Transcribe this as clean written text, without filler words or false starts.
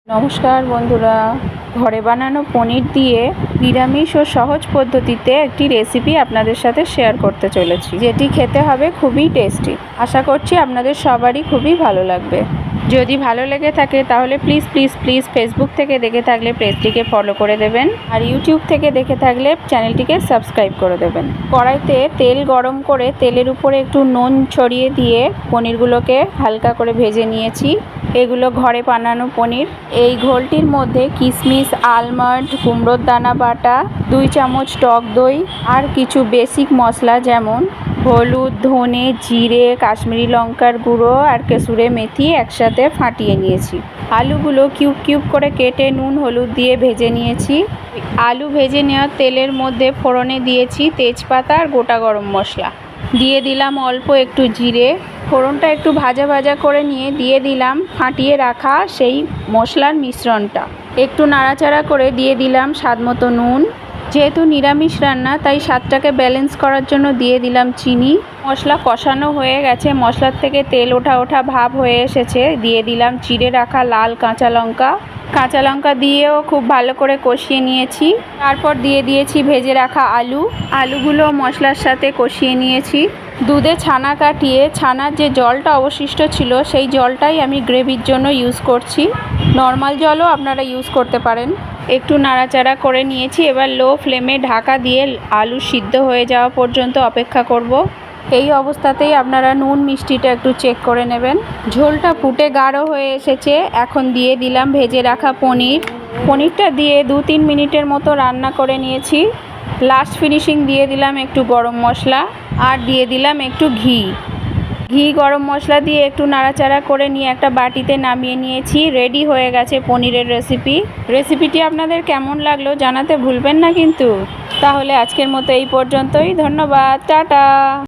নমস্কার বন্ধুরা, ঘরে বানানো পনির দিয়ে নিরামিষ ও সহজ পদ্ধতিতে একটি রেসিপি আপনাদের সাথে শেয়ার করতে চলেছি, যেটি খেতে হবে খুবই টেস্টি। আশা করছি আপনাদের সবারই খুবই ভালো লাগবে। যদি ভালো লেগে থাকে তাহলে প্লিজ প্লিজ প্লিজ ফেসবুক থেকে দেখে থাকলে পেজটিকে ফলো করে দেবেন, আর ইউটিউব থেকে দেখে থাকলে চ্যানেলটিকে সাবস্ক্রাইব করে দেবেন। কড়াইতে তেল গরম করে তেলের উপরে একটু নুন ছড়িয়ে দিয়ে পনিরগুলোকে হালকা করে ভেজে নিয়েছি। এগুলো ঘরে বানানো পনির। এই ঘোলটির মধ্যে কিশমিশ, আলমন্ড, কুমড়োর দানা বাটা, 2 চামচ টক দই আর কিছু বেসিক মশলা যেমন হলুদ, ধনে, জিরে, কাশ্মীরি লঙ্কার গুঁড়ো আর কসুরি মেথি একসাথে ফাটিয়ে নিয়েছি। আলুগুলো কিউব কিউব করে কেটে নুন হলুদ দিয়ে ভেজে নিয়েছি। আলু ভেজে নেওয়া তেলের মধ্যে ফোড়নে দিয়েছি তেজপাতা আর গোটা গরম মশলা। দিয়ে দিলাম অল্প একটু জিরে। ফোড়নটা একটু ভাজা ভাজা করে নিয়ে দিয়ে দিলাম ফাটিয়ে রাখা সেই মশলার মিশ্রণটা। একটু নাড়াচাড়া করে দিয়ে দিলাম স্বাদ মতো নুন। যেহেতু নিরামিষ রান্না তাই স্বাদটাকে ব্যালেন্স করার জন্য দিয়ে দিলাম চিনি। মশলা কষানো হয়ে গেছে, মশলার থেকে তেল ওঠা ওঠা ভাব হয়ে এসেছে। দিয়ে দিলাম চিড়ে রাখা লাল কাঁচা লঙ্কা দিয়েও খুব ভালো করে কষিয়ে নিয়েছি। তারপর দিয়ে দিয়েছি ভেজে রাখা আলুগুলো মশলার সাথে কষিয়ে নিয়েছি। দুধে ছানা কাটিয়ে ছানার যে জলটা অবশিষ্ট ছিল সেই জলটাই আমি গ্রেভির জন্য ইউজ করছি। নর্মাল জলও আপনারা ইউজ করতে পারেন। একটু নাড়াচাড়া করে নিয়েছি। এবার লো ফ্লেমে ঢাকা দিয়ে আলু সিদ্ধ হয়ে যাওয়া পর্যন্ত অপেক্ষা করব। এই অবস্থাতেই আপনারা নুন মিষ্টিটা একটু চেক করে নেবেন। ঝোলটা ফুটে গাঢ় হয়ে এসেছে। এখন দিয়ে দিলাম ভেজে রাখা পনিরটা দিয়ে 2-3 মিনিটের মতো রান্না করে নিয়েছি। লাস্ট ফিনিশিং দিয়ে দিলাম একটু গরম মশলা আর দিয়ে দিলাম একটু ঘি। গরম মশলা দিয়ে একটু নাড়াচাড়া করে নিয়ে একটা বাটিতে নামিয়ে নিয়েছি। রেডি হয়ে গেছে পনিরের রেসিপিটি আপনাদের কেমন লাগলো জানাতে ভুলবেন না কিন্তু। তাহলে আজকের মতো এই পর্যন্তই। ধন্যবাদ, টাটা।